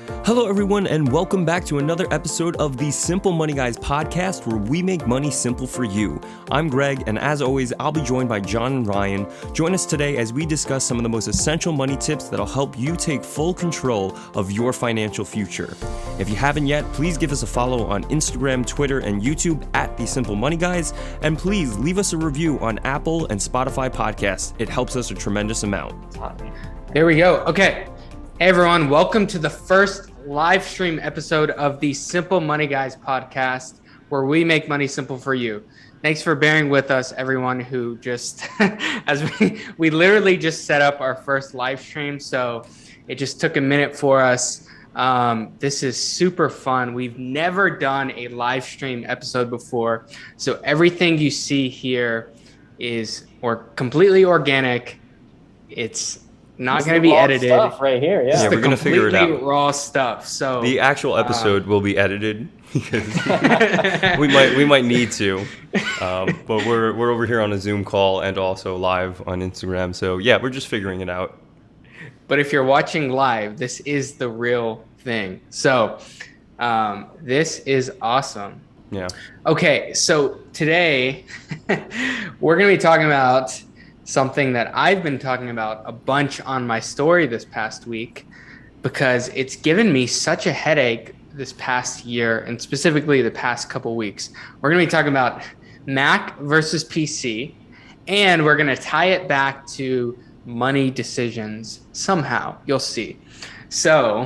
Hello, everyone, and welcome back to another episode of the Simple Money Guys podcast, where we make money simple for you. I'm Greg, and as always, I'll be joined by John and Ryan. Join us today as we discuss some of the most essential money tips that'll help you take full control of your financial future. If you haven't yet, please give us a follow on Instagram, Twitter, and YouTube at the Simple Money Guys, and please leave us a review on Apple and Spotify podcasts. It helps us a tremendous amount. There we go. Okay. Hey everyone, welcome to the first live stream episode of the Simple Money Guys podcast, where we make money simple for you. Thanks for bearing with us, everyone who just, as we literally just set up our first live stream, so it just took a minute for us. This is super fun. We've never done a live stream episode before, so everything you see here is completely organic. It's not going to be edited. Stuff right here, yeah, we're going to figure it out. Raw stuff. So the actual episode will be edited because we might need to. But we're over here on a Zoom call and also live on Instagram. So yeah, we're just figuring it out. But if you're watching live, this is the real thing. So this is awesome. Yeah. Okay, so today we're going to be talking about something that I've been talking about a bunch on my story this past week, because it's given me such a headache this past year, and specifically the past couple weeks. We're going to be talking about Mac versus PC, and we're going to tie it back to money decisions somehow. You'll see. So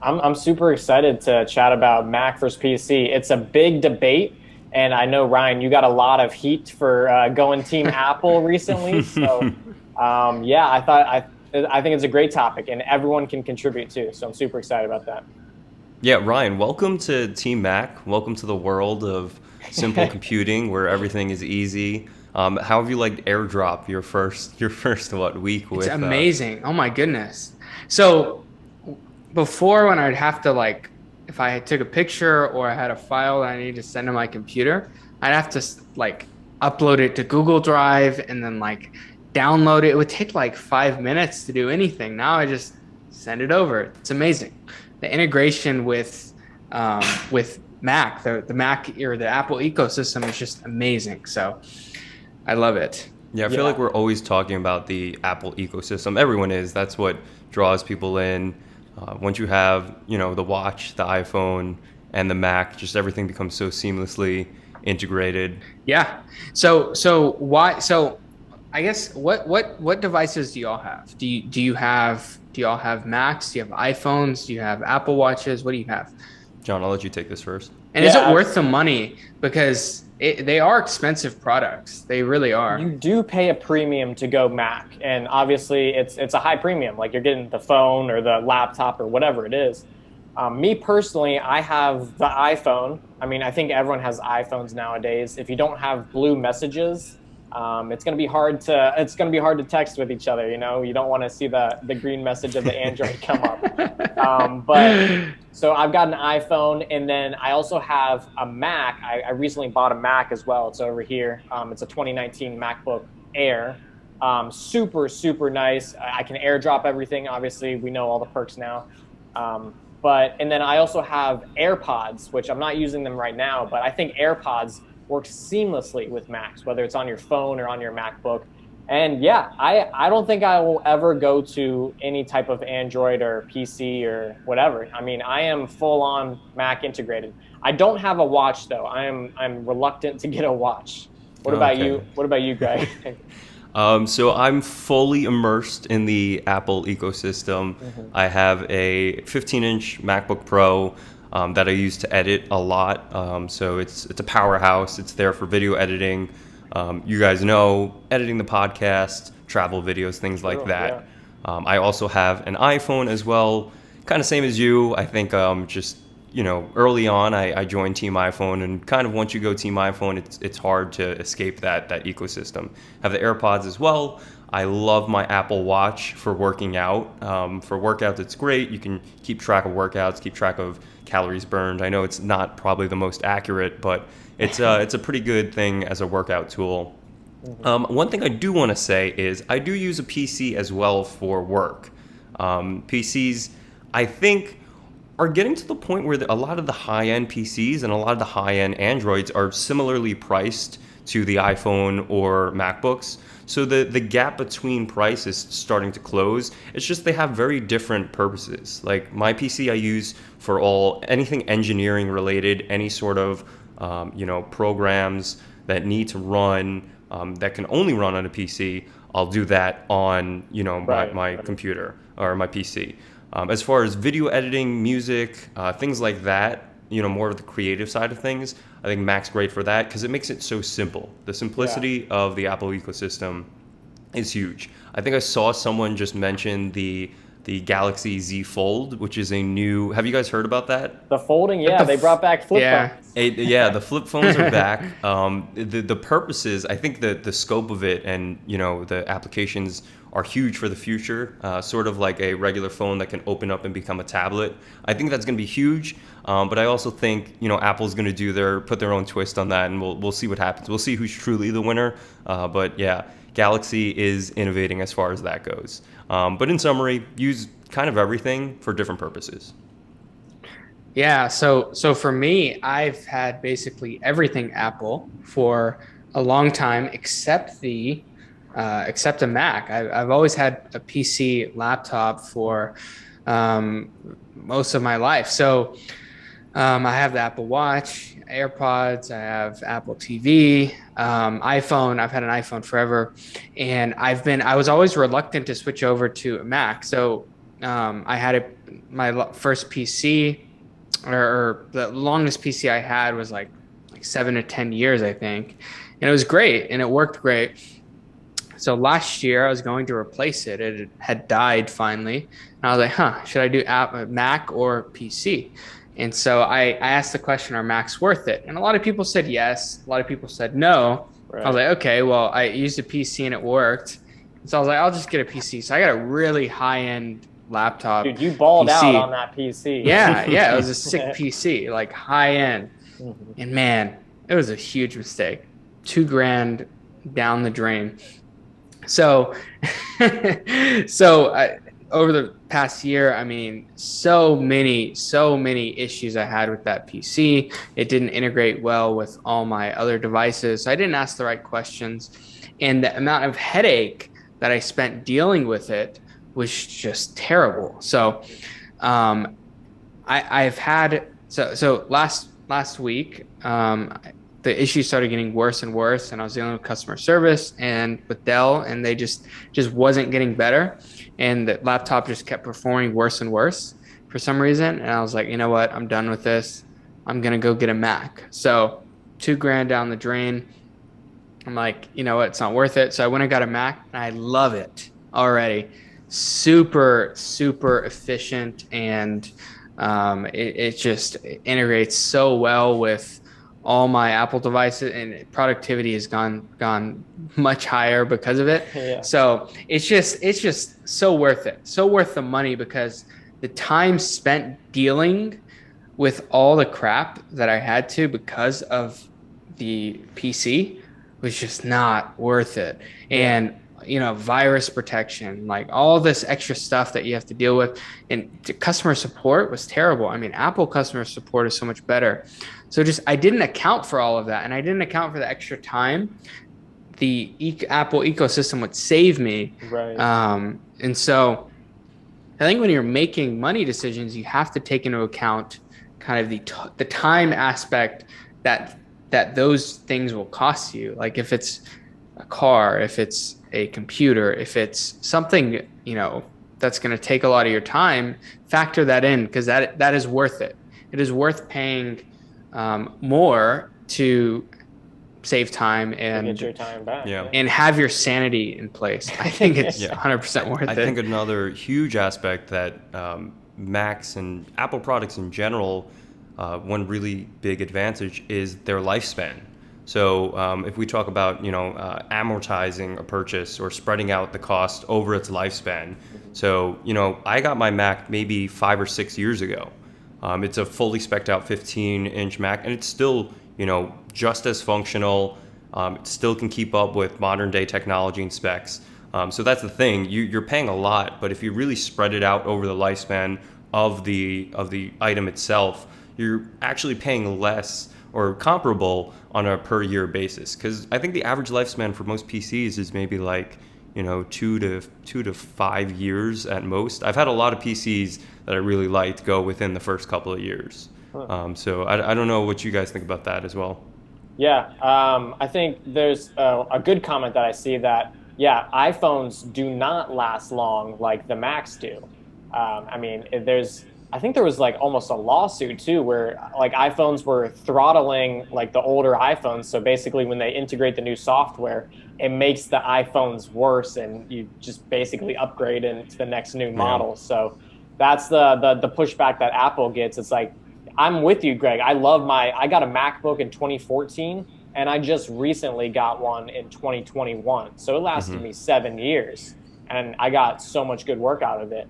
I'm super excited to chat about Mac versus PC. It's a big debate. And I know, Ryan, you got a lot of heat for going Team Apple recently. So, I think it's a great topic, and everyone can contribute too. So I'm super excited about that. Yeah, Ryan, welcome to Team Mac. Welcome to the world of simple computing, where everything is easy. How have you liked AirDrop your first week with? It's amazing. Oh my goodness. So before, when I'd have to if I took a picture or I had a file that I needed to send to my computer, I'd have to upload it to Google Drive and then download it. It would take 5 minutes to do anything. Now I just send it over. It's amazing. The integration with Mac, the Mac or the Apple ecosystem is just amazing. So I love it. Yeah, I feel like we're always talking about the Apple ecosystem. Everyone is. That's what draws people in. Once you have, the watch, the iPhone, and the Mac, just everything becomes so seamlessly integrated. Yeah. So why? So I guess what devices do y'all have? Do y'all have Macs? Do you have iPhones? Do you have Apple Watches? What do you have? John, I'll let you take this first. And is it worth the money? Because they are expensive products. They really are. You do pay a premium to go Mac, and obviously it's a high premium. You're getting the phone or the laptop or whatever it is. Me personally, I have the iPhone. I mean, I think everyone has iPhones nowadays. If you don't have blue messages, it's going to be hard to text with each other. You don't want to see the green message of the Android come up. But so I've got an iPhone, and then I also have a Mac. I recently bought a Mac as well. It's over here. It's a 2019 MacBook Air. Super, super nice. I can AirDrop everything. Obviously, we know all the perks now. And then I also have AirPods, which I'm not using them right now, but I think AirPods works seamlessly with Macs, whether it's on your phone or on your MacBook. And yeah, I don't think I will ever go to any type of Android or PC or whatever. I mean, I am full on Mac integrated. I don't have a watch though. I'm reluctant to get a watch. What about you? What about you, Greg? So I'm fully immersed in the Apple ecosystem. Mm-hmm. I have a 15-inch MacBook Pro that I use to edit a lot. So it's a powerhouse. It's there for video editing. You guys know, editing the podcast, travel videos, things like that. Yeah. I also have an iPhone as well, kind of same as you. I think early on I joined Team iPhone, and kind of once you go Team iPhone, it's hard to escape that ecosystem. I have the AirPods as well. I love my Apple Watch for working out. For workouts, it's great. You can keep track of workouts, keep track of calories burned. I know it's not probably the most accurate, but it's a pretty good thing as a workout tool. Mm-hmm. One thing I do want to say is I do use a PC as well for work. PCs, I think, are getting to the point where a lot of the high-end PCs and a lot of the high-end Androids are similarly priced to the iPhone or MacBooks. So the gap between price is starting to close. It's just they have very different purposes. Like my PC I use for anything engineering related, any sort of programs that need to run that can only run on a PC. I'll do that on my computer or my PC. As far as video editing, music, things like that, more of the creative side of things, I think Mac's great for that because it makes it so simple. The simplicity of the Apple ecosystem is huge. I think I saw someone just mention the Galaxy Z Fold, which is a new. Have you guys heard about that? The folding, they brought back flip phones. The flip phones are back. The purposes, I think the scope of it and the applications are huge for the future. Sort of like a regular phone that can open up and become a tablet. I think that's going to be huge. But I also think Apple's going to put their own twist on that, and we'll see what happens. We'll see who's truly the winner. But yeah, Galaxy is innovating as far as that goes. But in summary, use kind of everything for different purposes. Yeah, so for me, I've had basically everything Apple for a long time, except a Mac. I've always had a PC laptop for most of my life. So I have the Apple Watch, AirPods, I have Apple TV, iPhone. I've had an iPhone forever, and I was always reluctant to switch over to a Mac. So I had my first PC, or the longest PC I had was like 7 to 10 years, I think, and it was great and it worked great. So last year I was going to replace it. It had died finally, and I was like, should I do Mac or PC? And so I asked the question, are Macs worth it? And a lot of people said yes. A lot of people said no. Right. I was like, okay, well, I used a PC and it worked. So I was like, I'll just get a PC. So I got a really high-end laptop. Dude, you balled out on that PC. Yeah, it was a sick PC, like high-end. Mm-hmm. And man, it was a huge mistake. $2,000 down the drain. So, over the past year, I mean, so many issues I had with that PC. It didn't integrate well with all my other devices. So I didn't ask the right questions. And the amount of headache that I spent dealing with it was just terrible. So I've had, last week, the issues started getting worse and worse, and I was dealing with customer service and with Dell, and they just wasn't getting better. And the laptop just kept performing worse and worse for some reason. And I was like, you know what? I'm done with this. I'm going to go get a Mac. So $2,000 down the drain. I'm like, you know what? It's not worth it. So I went and got a Mac, and I love it already. Super, super efficient. And it just integrates so well with all my Apple devices, and productivity has gone much higher because of it. Yeah. So it's just so worth it. So worth the money, because the time spent dealing with all the crap that I had to because of the PC was just not worth it. And virus protection, like all this extra stuff that you have to deal with, and customer support was terrible. I mean, Apple customer support is so much better. So I didn't account for all of that, and I didn't account for the extra time the Apple ecosystem would save me. Right. And so I think when you're making money decisions, you have to take into account kind of the time aspect that those things will cost you. Like if it's a car, if it's a computer, if it's something, that's going to take a lot of your time, factor that in, because that is worth it. It is worth paying more to save time and get your time back. Yeah. And have your sanity in place. I think it's 100% worth it. I think another huge aspect that Macs and Apple products in general, one really big advantage is their lifespan. So if we talk about amortizing a purchase or spreading out the cost over its lifespan, so I got my Mac maybe 5 or 6 years ago. It's a fully spec'd out 15-inch Mac, and it's still just as functional. It still can keep up with modern day technology and specs. So that's the thing. You're paying a lot, but if you really spread it out over the lifespan of the item itself, you're actually paying less or comparable on a per year basis. Because I think the average lifespan for most PCs is maybe like 2 to 5 years at most. I've had a lot of PCs that I really liked go within the first couple of years. So I don't know what you guys think about that as well. Yeah, I think there's a good comment that I see that, yeah, iPhones do not last long like the Macs do. I mean, I think there was like almost a lawsuit too, where like iPhones were throttling like the older iPhones. So basically, when they integrate the new software, it makes the iPhones worse, and you just basically upgrade into the next new model. So that's the pushback that Apple gets. It's like, I'm with you, Greg. I got a MacBook in 2014, and I just recently got one in 2021. So it lasted me 7 years, and I got so much good work out of it.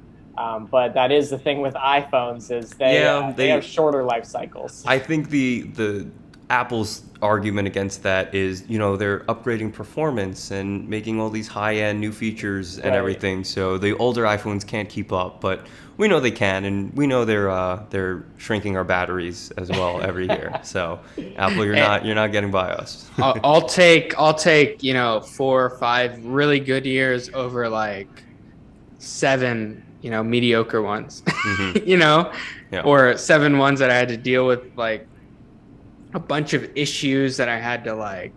But that is the thing with iPhones, is they have shorter life cycles. I think the Apple's argument against that is, they're upgrading performance and making all these high-end new features and everything. So the older iPhones can't keep up, but we know they can, and we know they're shrinking our batteries as well every year. So Apple, you're not getting by us. I'll take 4 or 5 really good years over like 7 mediocre ones, or 7 ones that I had to deal with like a bunch of issues that I had to like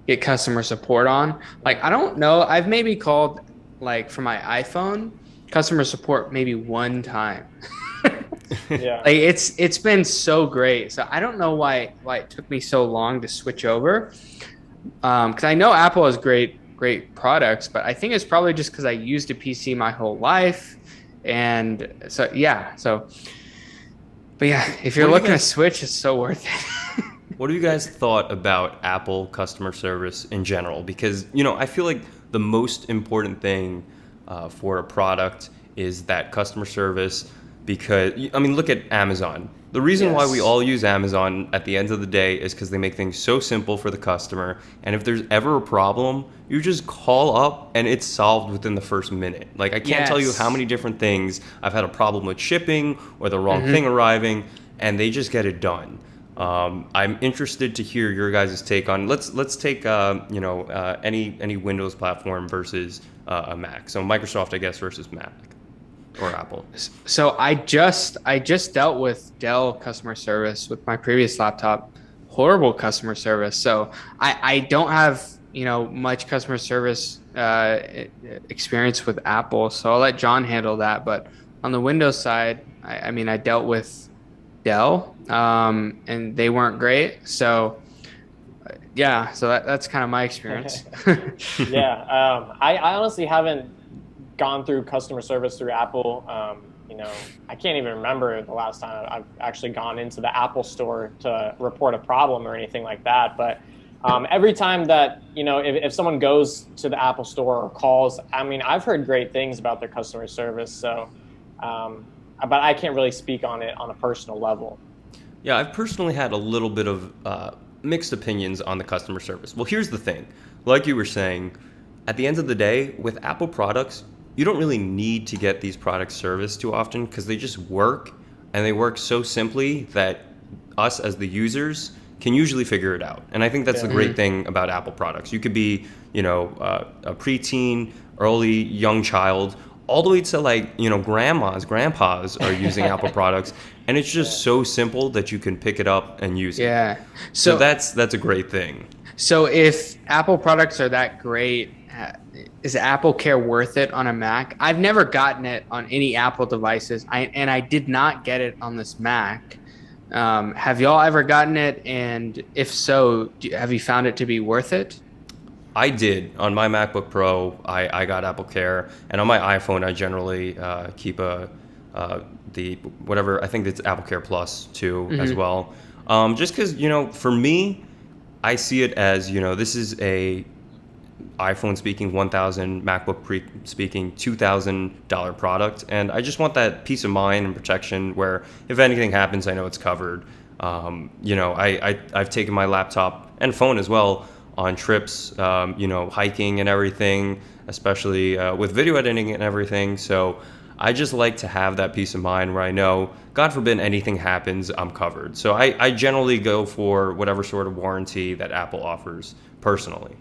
get customer support on. Like, I don't know, I've maybe called like for my iPhone customer support maybe 1 time. Yeah. Like it's been so great. So I don't know why it took me so long to switch over. Because I know Apple has great products, but I think it's probably just because I used a PC my whole life. And so, but yeah, if you're looking to switch, it's so worth it. What have you guys thought about Apple customer service in general? Because, I feel like the most important thing for a product is that customer service. Because, look at Amazon. The reason why we all use Amazon at the end of the day is because they make things so simple for the customer. And if there's ever a problem, you just call up and it's solved within the first minute. Like, I can't tell you how many different things I've had a problem with shipping or the wrong thing arriving, and they just get it done. I'm interested to hear your guys' take on. Let's take any Windows platform versus a Mac. So Microsoft, I guess, versus Mac. Or Apple. So I just dealt with Dell customer service with my previous laptop. Horrible customer service. So I don't have much customer service experience with Apple. So I'll let John handle that. But on the Windows side, I dealt with Dell, and they weren't great. So yeah, so that's kind of my experience. Yeah, I honestly haven't gone through customer service through Apple. I can't even remember the last time I've actually gone into the Apple store to report a problem or anything like that. But every time that, if someone goes to the Apple store or calls, I've heard great things about their customer service. So, but I can't really speak on it on a personal level. Yeah, I've personally had a little bit of mixed opinions on the customer service. Well, here's the thing. Like you were saying, at the end of the day, with Apple products, you don't really need to get these products serviced too often because they just work, and they work so simply that us as the users can usually figure it out. And I think that's the great thing about Apple products. You could be, a preteen, early young child, all the way to like, grandmas, grandpas are using Apple products, and it's just so simple that you can pick it up and use it. Yeah. So that's a great thing. So if Apple products are that great, is Apple Care worth it on a Mac? I've never gotten it on any Apple devices, and I did not get it on this Mac. Have y'all ever gotten it? And if so, have you found it to be worth it? I did. On my MacBook Pro, I got Apple Care, and on my iPhone, I generally keep the whatever, I think it's Apple Care Plus too as well. Just because, for me, I see it as, this is a iPhone speaking $1,000, MacBook speaking $2,000 product, and I just want that peace of mind and protection where if anything happens, I know it's covered. I've taken my laptop and phone as well on trips, hiking and everything. especially with video editing and everything. So I just like to have that peace of mind where I know, God forbid anything happens, I'm covered. So I generally go for whatever sort of warranty that Apple offers personally.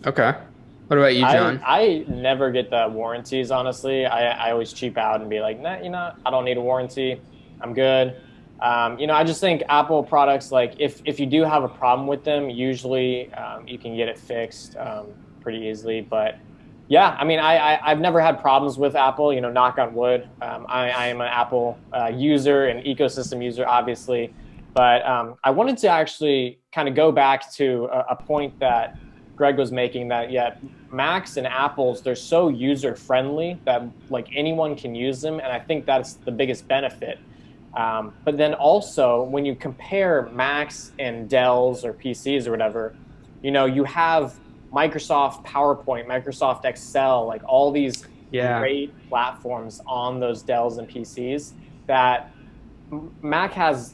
Okay. What about you, John? I never get the warranties, honestly. I always cheap out and be like, nah, I don't need a warranty. I'm good. I just think Apple products, like if you do have a problem with them, usually you can get it fixed pretty easily. But yeah, I mean, I've never had problems with Apple, knock on wood. I am an Apple user and ecosystem user, obviously. But I wanted to actually kind of go back to a point that Greg was making, that Macs and Apples, they're so user friendly that like anyone can use them, and I think that's the biggest benefit. But then also when you compare Macs and Dells or PCs or whatever, you have Microsoft PowerPoint, Microsoft Excel, like all these great platforms on those Dells and PCs that Mac has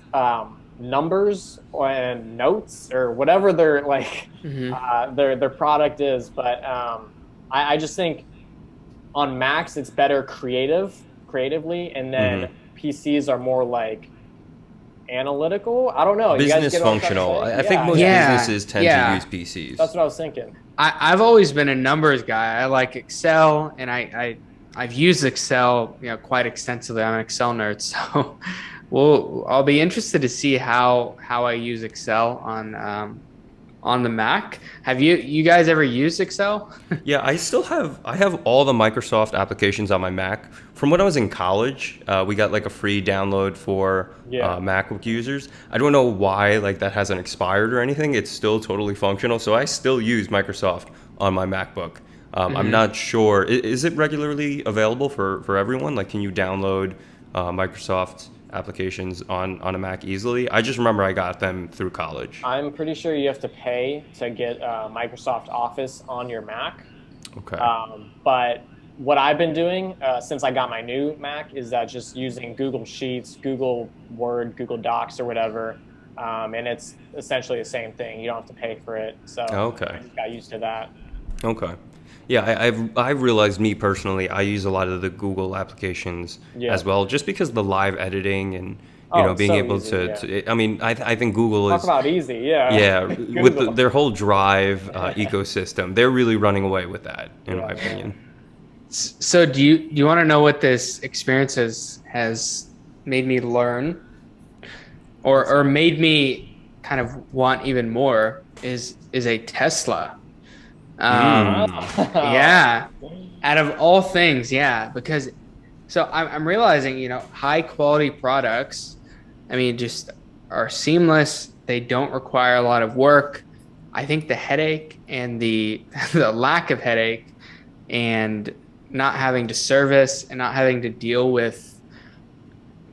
numbers and notes or whatever their like their product is, but I just think on Macs it's better creatively, and then PCs are more like analytical. I don't know. Business functional. I think most businesses tend to use PCs. That's what I was thinking. I've always been a numbers guy. I like Excel, and I've used Excel quite extensively. I'm an Excel nerd, so I'll be interested to see how I use Excel on the Mac. Have you guys ever used Excel? Yeah, I have all the Microsoft applications on my Mac. From when I was in college, we got like a free download for MacBook users. I don't know why like that hasn't expired or anything. It's still totally functional. So I still use Microsoft on my MacBook. I'm not sure. Is it regularly available for everyone? Like, can you download Microsoft applications on a Mac easily? I just remember I got them through college. I'm pretty sure you have to pay to get Microsoft Office on your Mac. Okay. But what I've been doing since I got my new Mac is that just using Google Sheets, Google Word, Google Docs, or whatever, and it's essentially the same thing. You don't have to pay for it. So I just got used to that. Okay. Yeah, I've realized, me personally, I use a lot of the Google applications as well, just because of the live editing and being so able to. I mean, I think Google Talk about easy, yeah, with their whole Drive ecosystem, they're really running away with that, in my opinion. So do you want to know what this experience has made me learn, or made me kind of want even more? Is a Tesla. Yeah, out of all things, because so I'm realizing, high quality products, I mean, just are seamless. They don't require a lot of work. I think the headache and the lack of headache and not having to service and not having to deal with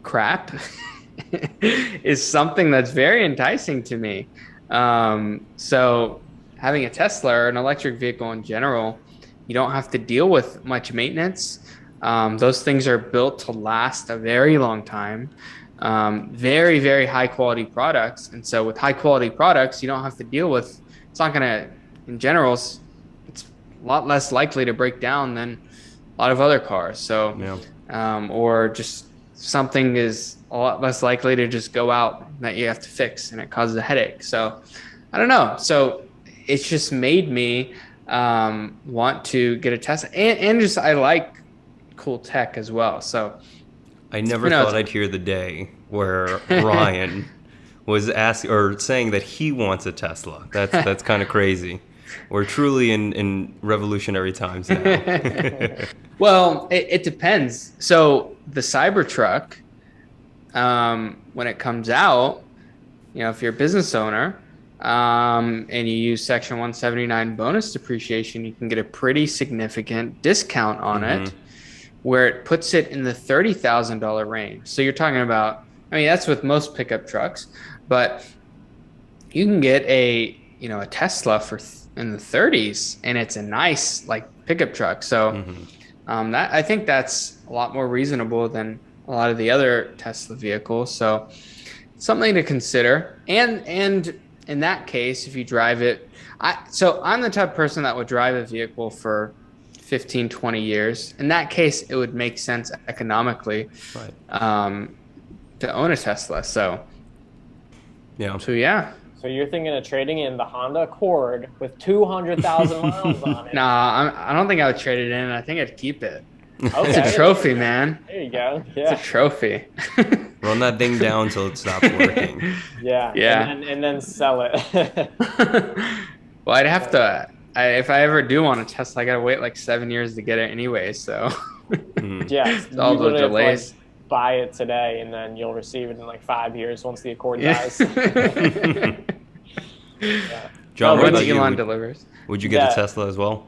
crap is something that's very enticing to me. So having a Tesla or an electric vehicle in general, you don't have to deal with much maintenance. Those things are built to last a very long time. Very, very high quality products. And so with high quality products, you don't have to deal with, it's not going to, in general, it's a lot less likely to break down than a lot of other cars. So, or just something is a lot less likely to just go out that you have to fix and it causes a headache. So I don't know. So it's just made me want to get a Tesla, and just I like cool tech as well. So I never thought I'd hear the day where Ryan was asking or saying that he wants a Tesla. That's kind of crazy. We're truly in revolutionary times now. Well, it depends. So the Cybertruck, when it comes out, if you're a business owner, and you use Section 179 bonus depreciation, you can get a pretty significant discount on it, where it puts it in the $30,000 range. So you're talking about, I mean, that's with most pickup trucks, but you can get a Tesla in the 30s, and it's a nice pickup truck. So that, I think that's a lot more reasonable than a lot of the other Tesla vehicles. So something to consider. And in that case, if you drive it, so I'm the type of person that would drive a vehicle for 15, 20 years. In that case, it would make sense economically Right. to own a Tesla. Yeah. So yeah. So you're thinking of trading in the Honda Accord with 200,000 miles on it? Nah, I don't think I would trade it in. I think I'd keep it. Okay. It's a trophy, man. There you go. It's Yeah. a trophy. Run that thing down till it stops working. Yeah. Yeah. And then sell it. Well, I'd have to. If I ever do want a Tesla, I gotta wait like 7 years to get it anyway. So Yeah. it's all You the literally have to, like, delays. buy it today, and then you'll receive it in like 5 years once the Accord Yeah. dies. Yeah. John, No, what Once about you? Elon delivers. Would you get Yeah. a Tesla as well?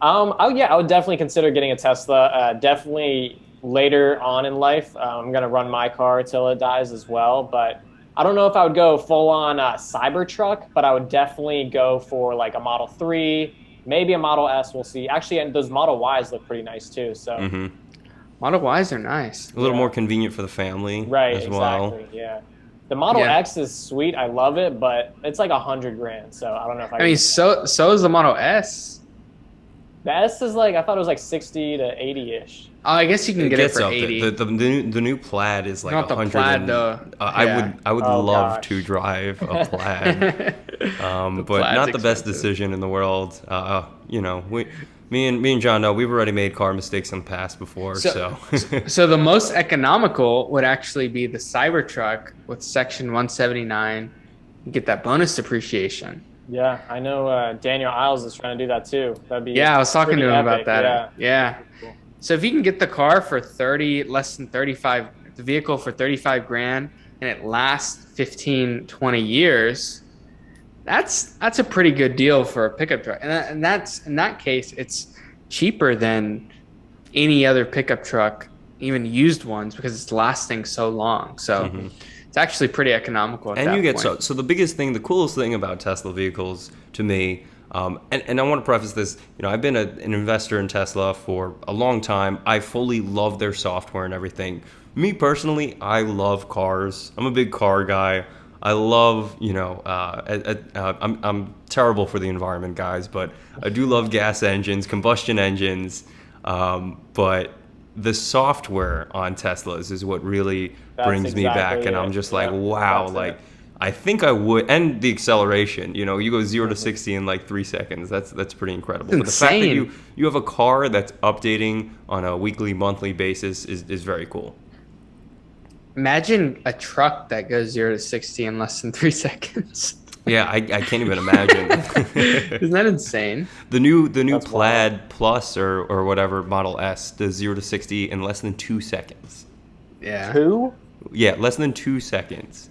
Oh yeah, I would definitely consider getting a Tesla. Definitely later on in life, I'm gonna run my car till it dies as well. But I don't know if I would go full on Cybertruck, but I would definitely go for like a Model 3, maybe a Model S. We'll see. Actually, and those Model Ys look pretty nice too. So Mm-hmm. Model Ys are nice. A little Yeah. more convenient for the family right, as well. exactly, yeah. The Model Yeah. X is sweet. I love it, but it's like $100,000. So I don't know if I. I mean, so is the Model S. the S is like, I thought it was like 60 to 80 ish. Oh, I guess you can get it gets for up there. 80. The new Plaid is like Not the 100. Plaid, though. Yeah. I would Oh, love gosh. to drive a Plaid, but Plaid's not the best expensive. decision in the world. Me and John know we've already made car mistakes in the past before, so. So the most economical would actually be the Cybertruck with Section 179. You get that bonus depreciation. Yeah, I know Daniel Isles is trying to do that too. That'd be Yeah, I was talking to pretty him about epic, that. Yeah. Cool. So if you can get the car for less than 35, the vehicle for 35 grand, and it lasts 15, 20 years, that's a pretty good deal for a pickup truck. And that's, in that case, it's cheaper than any other pickup truck, even used ones, because it's lasting so long. So it's actually pretty economical at And that you get point. so the biggest thing, the coolest thing about Tesla vehicles to me, and I want to preface this, I've been an investor in Tesla for a long time. I fully love their software and everything. Me personally, I love cars. I'm a big car guy. I love, I'm terrible for the environment, guys, but I do love gas engines, combustion engines, but the software on Teslas is what really That's brings me back, exactly and it. I'm just like, Yeah, wow, that's like it. I think I would, and the acceleration. You go 0 to 60 in like 3 seconds. That's pretty incredible. But the fact that insane. you have a car that's updating on a weekly, monthly basis is very cool. Imagine a truck that goes 0 to 60 in less than 3 seconds. Yeah, I can't even imagine. Isn't that insane? The new That's Plaid Plus or whatever Model S does 0 to 60 in less than 2 seconds. Yeah. Who? Yeah, less than 2 seconds.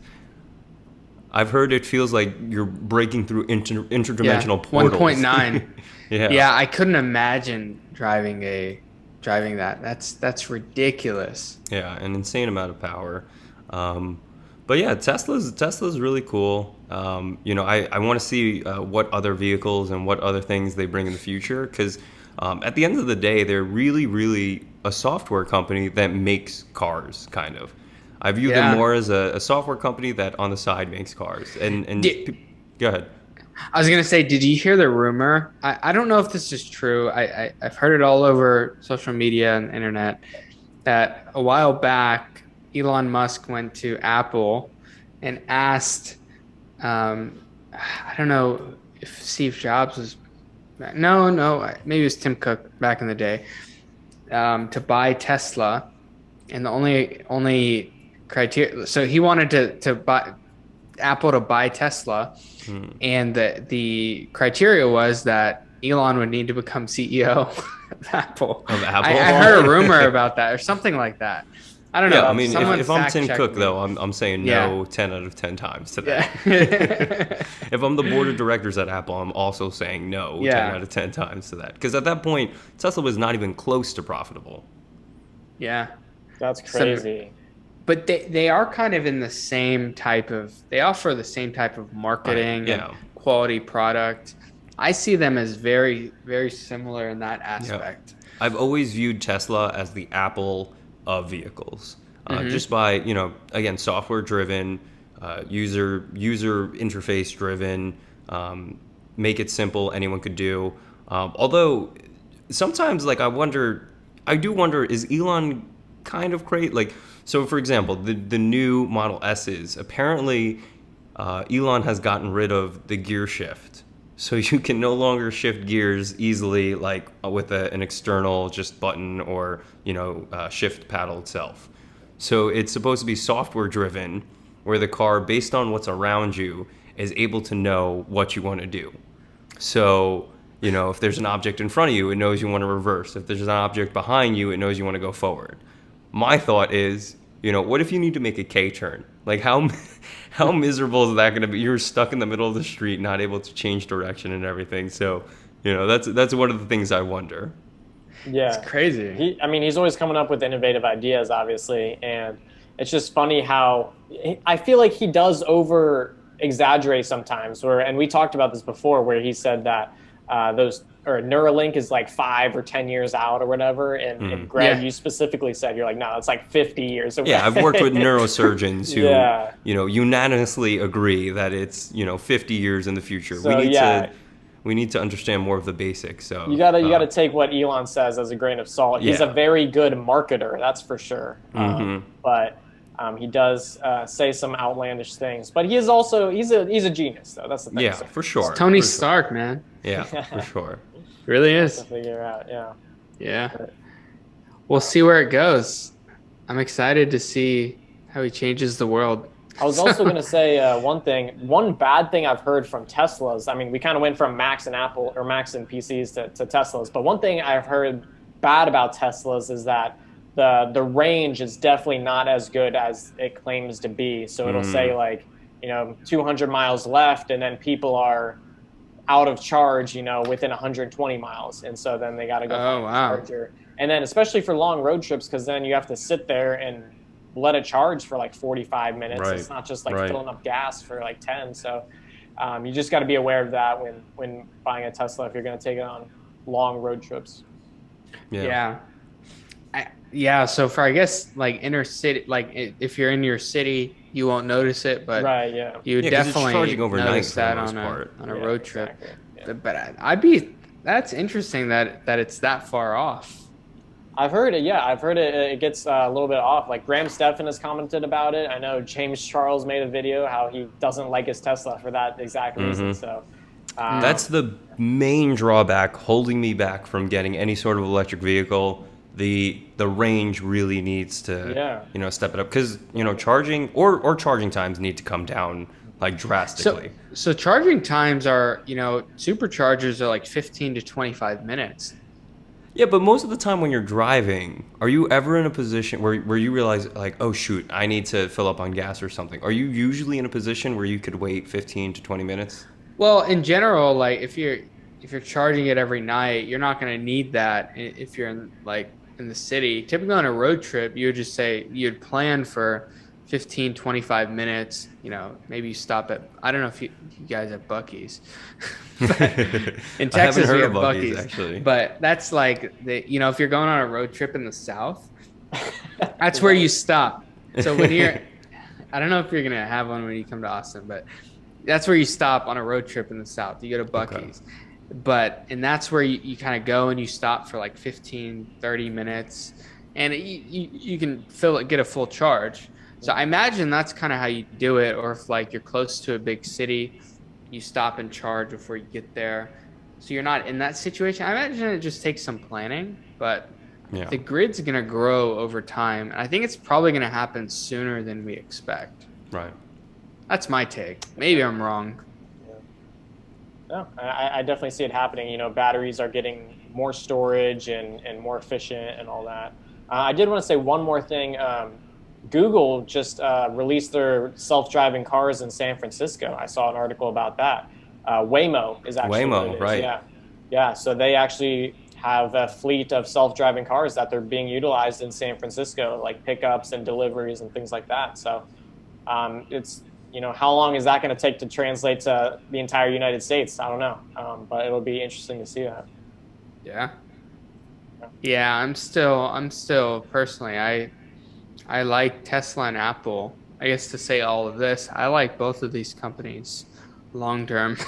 I've heard it feels like you're breaking through interdimensional portals. 1.9. Yeah. Yeah, I couldn't imagine driving that. That's ridiculous. Yeah, an insane amount of power. But yeah, Tesla's really cool. I want to see what other vehicles and what other things they bring in the future, because at the end of the day, they're really, really a software company that makes cars, kind of. I view Yeah. them more as a software company that on the side makes cars. And go ahead. I was gonna say, did you hear the rumor? I don't know if this is true. I've heard it all over social media and the internet that a while back Elon Musk went to Apple and asked, I don't know if Steve Jobs was, no, maybe it was Tim Cook back in the day, to buy Tesla, and the only criteria, so he wanted to buy Apple to buy Tesla, and the criteria was that Elon would need to become CEO of Apple. Of Apple? I heard a rumor about that or something like that. I don't know. Yeah, I mean, Someone if I'm Tim fact-check Cook, me. though, I'm saying no 10 out of 10 times to that. Yeah. If I'm the board of directors at Apple, I'm also saying no 10 Yeah. out of 10 times to that. Because at that point, Tesla was not even close to profitable. Yeah. That's crazy. But they are kind of in the same type of, they offer the same type of marketing Yeah. and quality product. I see them as very, very similar in that aspect. I've always viewed Tesla as the Apple of vehicles. Just by, again, software driven, user interface driven, make it simple, anyone could do. Although sometimes like I do wonder, is Elon kind of crazy? Like, so for example, the new Model S's, apparently Elon has gotten rid of the gear shift. So you can no longer shift gears easily, like with an external just button or, shift paddle itself. So it's supposed to be software driven, where the car, based on what's around you, is able to know what you want to do. So, if there's an object in front of you, it knows you want to reverse. If there's an object behind you, it knows you want to go forward. My thought is, what if you need to make a K turn? Like how miserable is that going to be? You're stuck in the middle of the street, not able to change direction and everything. So, that's one of the things I wonder. Yeah, it's crazy. He's always coming up with innovative ideas, obviously, and it's just funny how I feel like he does over exaggerate sometimes. And we talked about this before, where he said that Neuralink is like 5 or 10 years out or whatever. And Greg, you specifically said, you're like, no, it's like 50 years away. Yeah, I've worked with neurosurgeons who, unanimously agree that it's, 50 years in the future. So, we need to understand more of the basics. So you gotta take what Elon says as a grain of salt. He's a very good marketer, that's for sure. But he does say some outlandish things. But he is also he's a genius, though. That's the thing. Yeah, for sure. It's Tony Stark, man. Yeah, for sure. Really is. To figure out, Yeah. We'll see where it goes. I'm excited to see how he changes the world. I was also going to say one bad thing I've heard from Teslas. I mean, we kind of went from Macs and Apple or Macs and PCs to Teslas. But one thing I've heard bad about Teslas is that the range is definitely not as good as it claims to be. So it'll say 200 miles left, and then people are out of charge, within 120 miles. And so then they got to go find a charger. And then especially for long road trips, because then you have to sit there and let it charge for like 45 minutes. Right. It's not just like filling up gas for like 10. So you just got to be aware of that when buying a Tesla if you're going to take it on long road trips. Yeah. So for, I guess, like inner city, like if you're in your city, you won't notice it, but you definitely notice that on a road trip. Exactly. But that's interesting that it's that far off. I've heard it. Yeah, I've heard it. It gets a little bit off. Like Graham Stephan has commented about it. I know James Charles made a video how he doesn't like his Tesla for that exact reason. So that's the main drawback holding me back from getting any sort of electric vehicle. The range really needs to step it up, because charging or charging times need to come down like drastically. So charging times are superchargers are like 15 to 25 minutes. Yeah, but most of the time when you're driving, are you ever in a position where you realize, like, oh, shoot, I need to fill up on gas or something? Are you usually in a position where you could wait 15 to 20 minutes? Well, in general, like, if you're charging it every night, you're not going to need that if you're in the city. Typically on a road trip, you would just say you'd plan for 15, 25 minutes. Maybe you stop at, I don't know if you guys have Buc-ee's. In Texas, we have Buc-ee's, actually. But that's like, if you're going on a road trip in the South, that's where you stop. So when I don't know if you're going to have one when you come to Austin, but that's where you stop on a road trip in the South. You go to Buc-ee's. Okay. And that's where you kind of go and you stop for like 15, 30 minutes, and you can get a full charge. So I imagine that's kind of how you do it. Or if like you're close to a big city, you stop and charge before you get there. So you're not in that situation. I imagine it just takes some planning, but the grid's going to grow over time. And I think it's probably going to happen sooner than we expect. Right. That's my take. Maybe I'm wrong. No, I definitely see it happening. Batteries are getting more storage and more efficient and all that. I did want to say one more thing. Google just released their self-driving cars in San Francisco. I saw an article about that. Waymo is actually what it is. Right? Yeah. So they actually have a fleet of self-driving cars that they're being utilized in San Francisco, like pickups and deliveries and things like that. So it's how long is that going to take to translate to the entire United States? I don't know, but it'll be interesting to see that. Yeah. I'm still personally, I like Tesla and Apple. I guess to say all of this, I like both of these companies long term.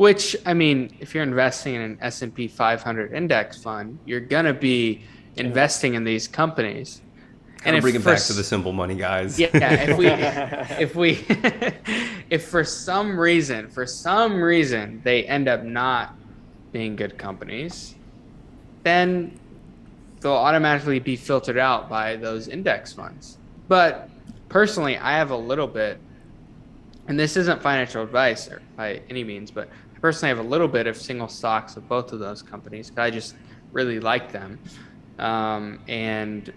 Which, I mean, if you're investing in an S&P 500 index fund, you're going to be investing in these companies. And bring it back to the simple money, guys. Yeah, if for some reason they end up not being good companies, then they'll automatically be filtered out by those index funds. But personally, I have a little bit, and this isn't financial advice or by any means, but I personally have a little bit of single stocks of both of those companies because I just really like them. And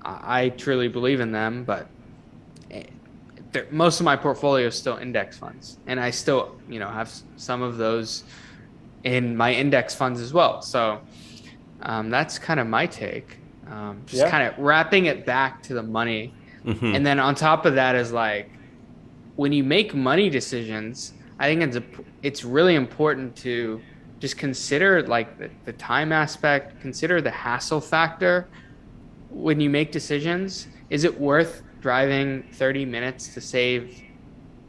I truly believe in them, but most of my portfolio is still index funds, and I still, have some of those in my index funds as well. So that's kind of my take. Kind of wrapping it back to the money, and then on top of that is like when you make money decisions, I think it's really important to just consider like the time aspect, consider the hassle factor. When you make decisions, is it worth driving 30 minutes to save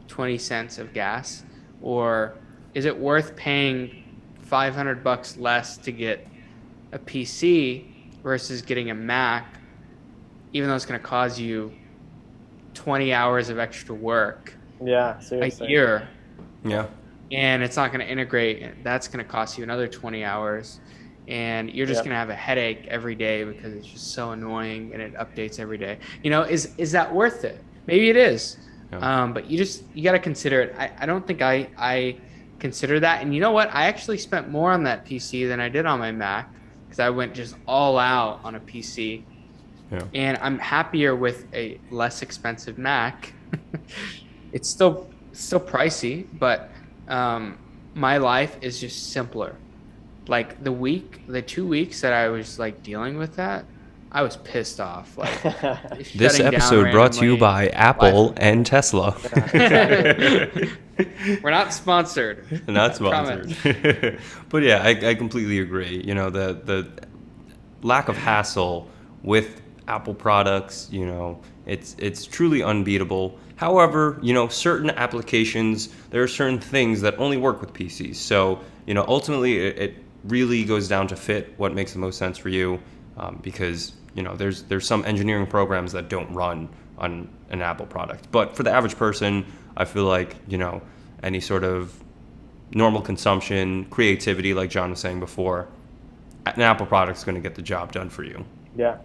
20 cents of gas? Or is it worth paying $500 less to get a PC versus getting a Mac, even though it's going to cause you 20 hours of extra work a year? Yeah. And it's not going to integrate. That's going to cost you another 20 hours. And you're just going to have a headache every day because it's just so annoying and it updates every day. Is that worth it? Maybe it is. Yeah. But you got to consider it. I don't think I consider that. And you know what? I actually spent more on that PC than I did on my Mac because I went just all out on a PC. Yeah. And I'm happier with a less expensive Mac. It's still pricey, but my life is just simpler. Like the 2 weeks that I was like dealing with that, I was pissed off. Like this episode brought to you by Apple and Tesla. We're not sponsored. Not sponsored. But yeah, I completely agree. The lack of hassle with Apple products, it's truly unbeatable. However, certain applications, there are certain things that only work with PCs. So, ultimately it really goes down to fit, what makes the most sense for you, because there's some engineering programs that don't run on an Apple product. But for the average person, I feel like any sort of normal consumption, creativity, like John was saying before, an Apple product is going to get the job done for you. Yeah.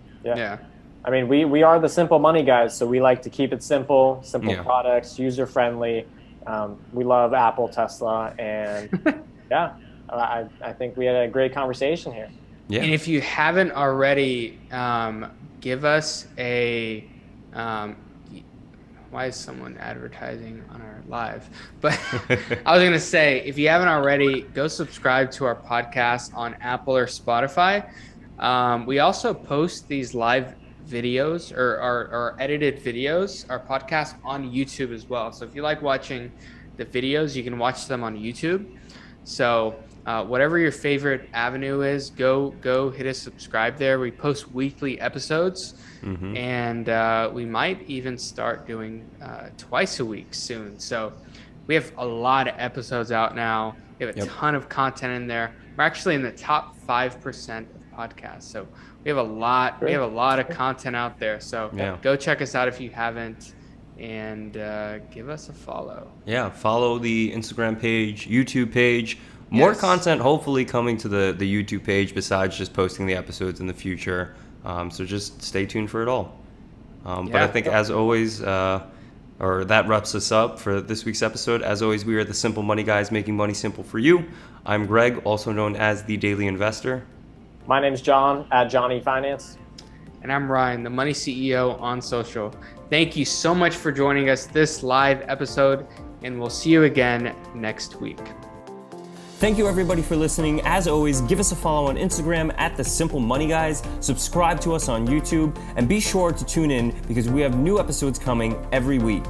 I mean, we are the simple money guys, so we like to keep it simple products, user friendly. We love Apple, Tesla, and I think we had a great conversation here. Yeah. And if you haven't already, give us a. Why is someone advertising on our live? But I was going to say, if you haven't already, go subscribe to our podcast on Apple or Spotify. We also post these live videos or our edited videos, our podcast on YouTube as well. So if you like watching the videos, you can watch them on YouTube. So whatever your favorite avenue is, go hit us subscribe there. We post weekly episodes, and we might even start doing twice a week soon. So we have a lot of episodes out now. We have a ton of content in there. We're actually in the top 5% of podcasts. So we have a lot. We have a lot of content out there. So go check us out if you haven't, and give us a follow. Yeah, follow the Instagram page, YouTube page. More content hopefully coming to the YouTube page besides just posting the episodes in the future. So just stay tuned for it all. But I think as always, or that wraps us up for this week's episode. As always, we are the Simple Money Guys, making money simple for you. I'm Greg, also known as the Daily Investor. My name's John at Johnny Finance. And I'm Ryan, the Money CEO on social. Thank you so much for joining us this live episode, and we'll see you again next week. Thank you everybody for listening. As always, give us a follow on Instagram at The Simple Money Guys, subscribe to us on YouTube, and be sure to tune in because we have new episodes coming every week.